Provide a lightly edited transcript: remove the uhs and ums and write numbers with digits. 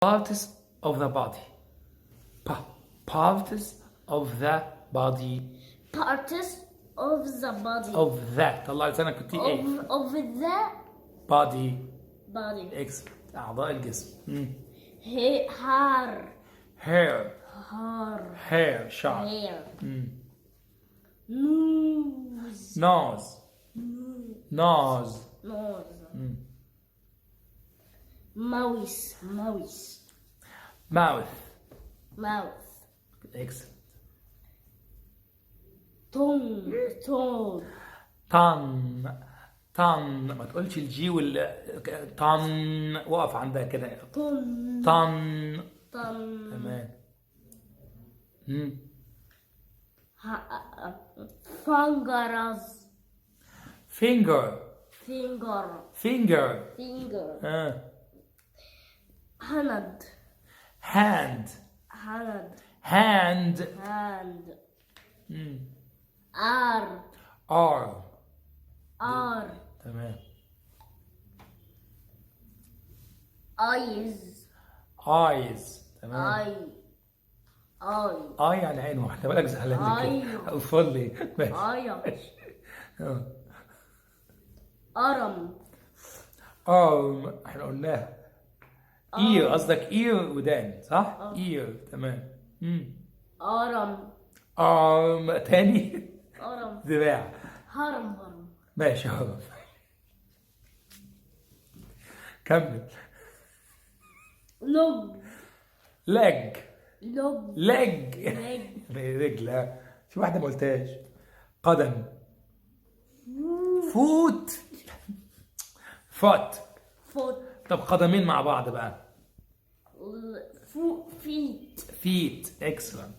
parts of the body. Parts of the body. Parts of the body. of the طلع لسانك تي ايه. Of the body. body. excellent. أعضاء الجسم. Hair. hair. Hair. شعر. Hair. Nose. nose. nose. Nose. Mouse. mouth. Mouth. excellent. Tongue. tongue ما تقولش الجي طن وقف عندها كده. Tongue. طن تمام. Fingers. finger. Hand. hand. hand. arm. تمام. eyes. تمام. يعني عين واحدة بالك زعلان كده. اوصل لي ماشي. arm احنا قلناها. ear قصدك ear ودان صح؟ ear تمام. arm تاني. ذراع. هرم. ماشي هرم. كمل. leg. رجل. في واحدة ما قلتهاش. قدم. foot. طب قدمين مع بعض بقى. feet. excellent.